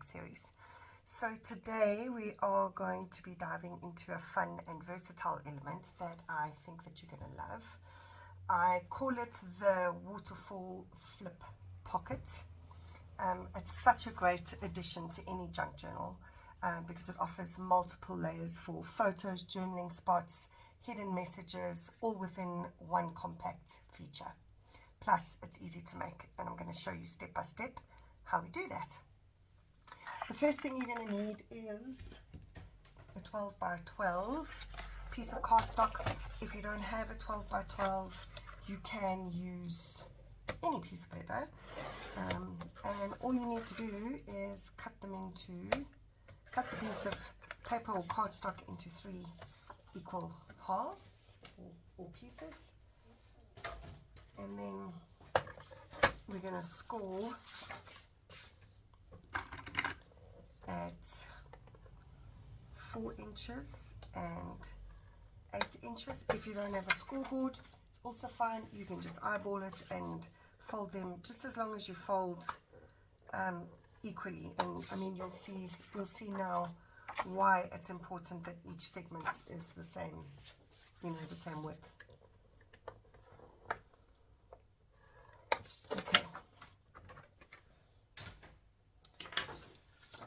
next series. So today we are going to be diving into a fun and versatile element that I think that you're going to love. I call it the Waterfall Flip Pocket. It's such a great addition to any junk journal because it offers multiple layers for photos, journaling spots, hidden messages, all within one compact feature. Plus, it's easy to make, and I'm going to show you step by step how we do that. The first thing you're going to need is a 12 by 12 piece of cardstock. If you don't have a 12 by 12, you can use any piece of paper. And all you need to do is cut the piece of paper or cardstock into 3 equal halves or pieces. And then we're going to score at 4 inches and 8 inches. If you don't have a scoreboard, it's also fine. You can just eyeball it and fold them just as long as you fold equally. And I mean, you'll see now why it's important that each segment is the same, the same width. Okay.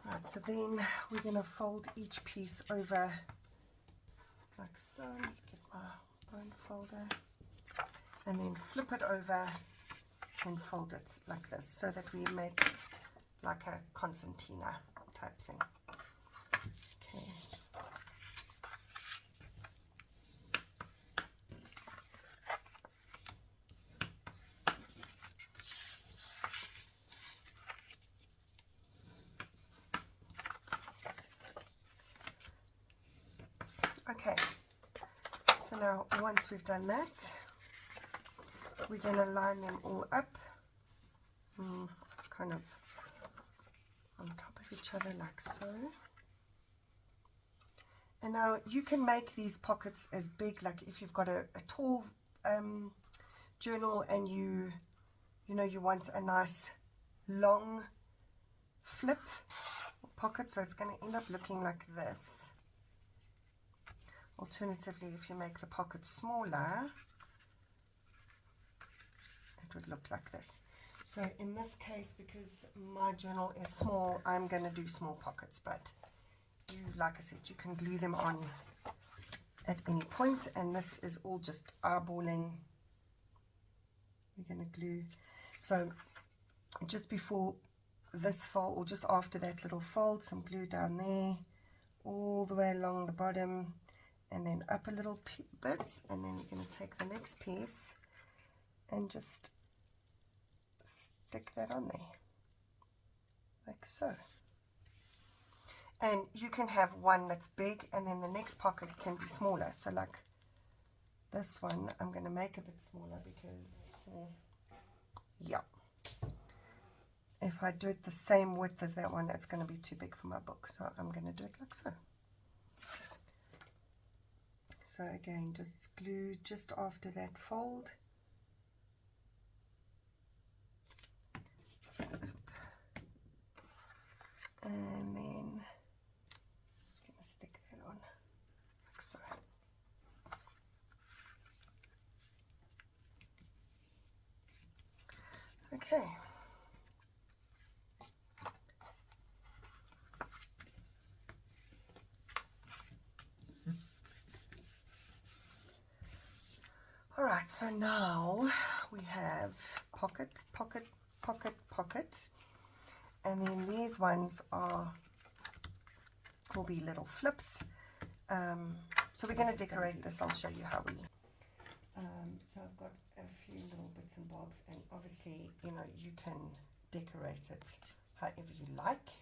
Right, so then we're going to fold each piece over like so. Let's get my bone folder. And then flip it over and fold it like this so that we make like a concertina type thing. Okay. Okay, so now once we've done that, we're going to line them all up, kind of on top of each other like so. And now you can make these pockets as big, like if you've got a tall journal and you want a nice long flip pocket, so it's going to end up looking like this. Alternatively, if you make the pocket smaller, it would look like this. So in this case, because my journal is small, I'm going to do small pockets, but you, like I said, you can glue them on at any point, and this is all just eyeballing. We're going to glue. So just before this fold, or just after that little fold, some glue down there, all the way along the bottom, and then up a little bit, and then we're going to take the next piece and just stick that on there, like so. And you can have one that's big, and then the next pocket can be smaller. So like this one, I'm going to make a bit smaller because, yeah, if I do it the same width as that one, it's going to be too big for my book. So I'm going to do it like so. So again, just glue just after that fold. And then I'm going to stick that on like so. Okay. All right, so now we have pocket, pocket, pocket, pocket. And then these ones will be little flips. So we're going to decorate this. I'll show you how we. So I've got a few little bits and bobs, and obviously, you can decorate it however you like.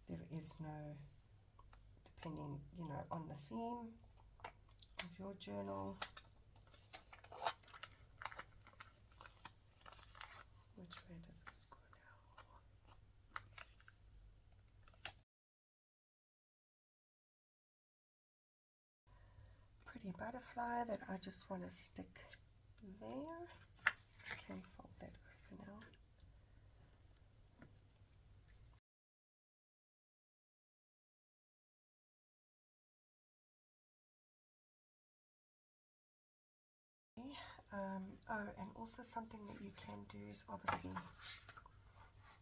There is no, depending, on the theme of your journal. Which way does this go now? Pretty butterfly that I just want to stick there. Okay, fold that over now. Oh, and also something that you can do is obviously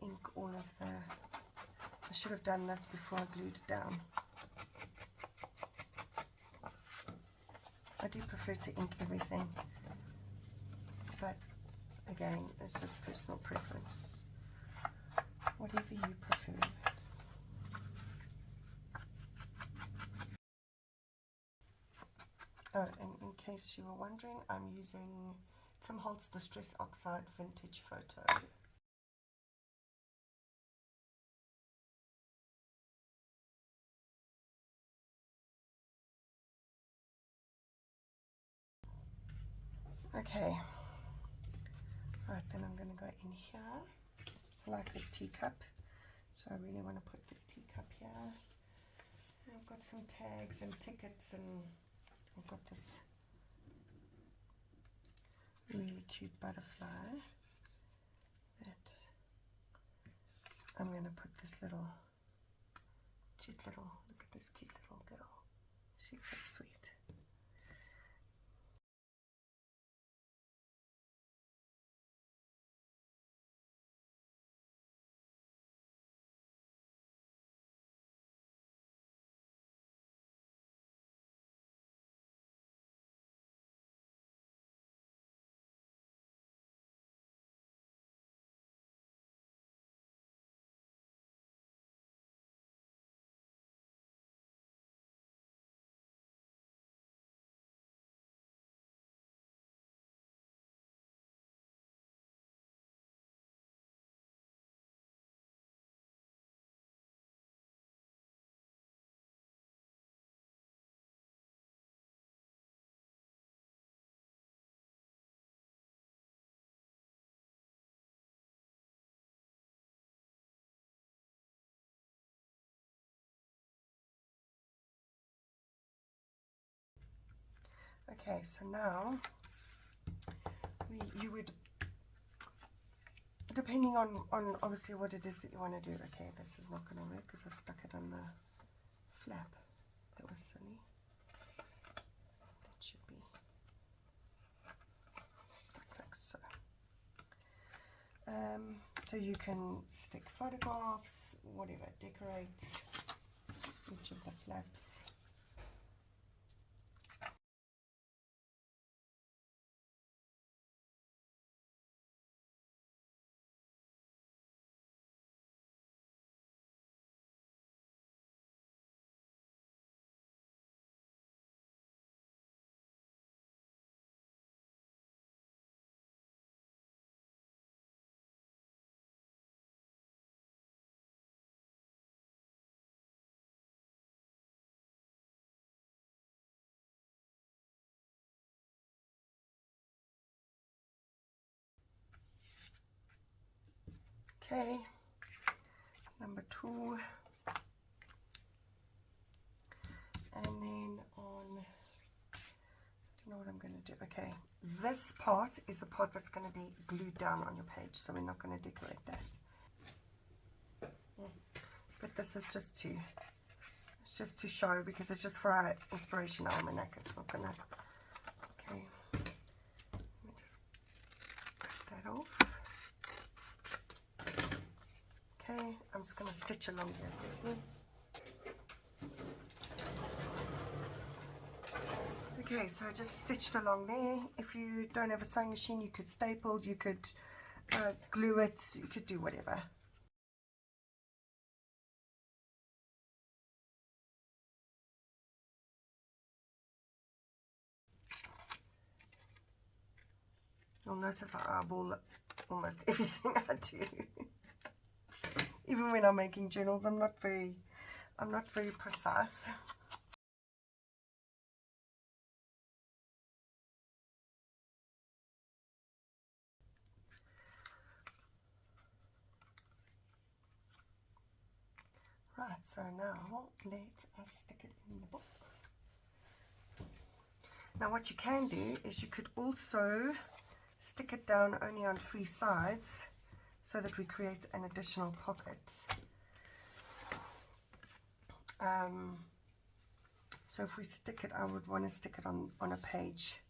ink all of the, I should have done this before I glued it down. I do prefer to ink everything, but again, it's just personal preference. Whatever you prefer. Oh, and in case you were wondering, I'm using Tim Holtz Distress Oxide Vintage Photo. Okay, right, then I'm going to go in here. I like this teacup, so I really want to put this teacup here. I've got some tags and tickets, and I've got this really cute butterfly that I'm going to put this little, look at this cute little girl. She's so sweet. Okay, so now you would, depending on obviously what it is that you want to do. Okay, this is not going to work because I stuck it on the flap. That was silly. That should be stuck like so. So you can stick photographs, whatever, decorate each of the flaps. Okay, number 2, and then on, I don't know what I'm going to do. Okay, this part is the part that's going to be glued down on your page, so we're not going to decorate that. But this is just to, it's just to show, because it's just for our inspiration almanac. It's not going to, okay, let me just cut that off. Okay, I'm just going to stitch along here quickly. Okay, so I just stitched along there. If you don't have a sewing machine, you could staple, you could glue it, you could do whatever. You'll notice I eyeball almost everything I do. Even when I'm making journals, I'm not very precise. Right, so now let us stick it in the book. Now what you can do is you could also stick it down only on 3 sides so that we create an additional pocket. So if we stick it, I would want to stick it on a page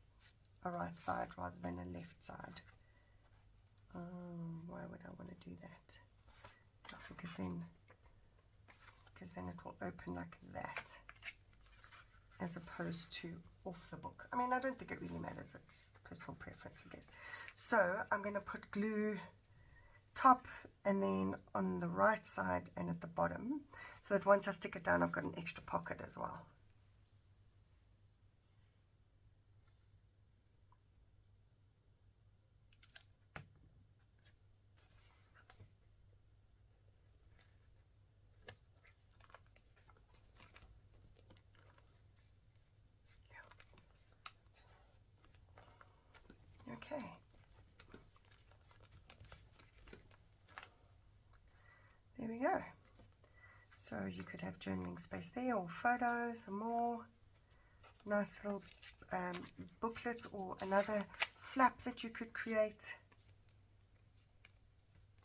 a right side rather than a left side. Why would I want to do that? Because then it will open like that, as opposed to off the book. I mean, I don't think it really matters. It's personal preference, I guess. So I'm going to put glue top and then on the right side and at the bottom, so that once I stick it down, I've got an extra pocket as well. Okay. There we go. So you could have journaling space there, or photos, or more. Nice little booklet, or another flap that you could create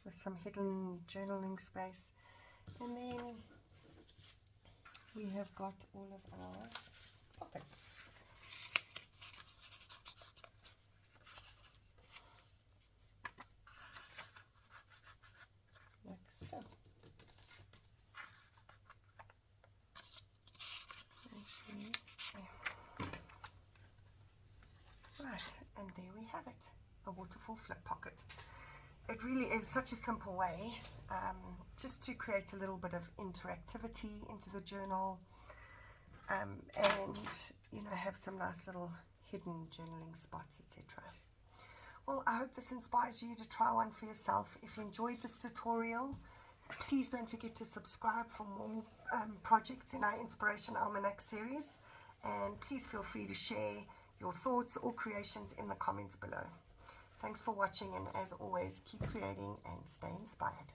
with some hidden journaling space. And then we have got all of our pockets. Like so. Right, and there we have it, a waterfall flip pocket. It really is such a simple way, just to create a little bit of interactivity into the journal, and have some nice little hidden journaling spots, etc. Well, I hope this inspires you to try one for yourself. If you enjoyed this tutorial, please don't forget to subscribe for more projects in our Inspiration Almanac series, and please feel free to share your thoughts or creations in the comments below. Thanks for watching, and as always, keep creating and stay inspired.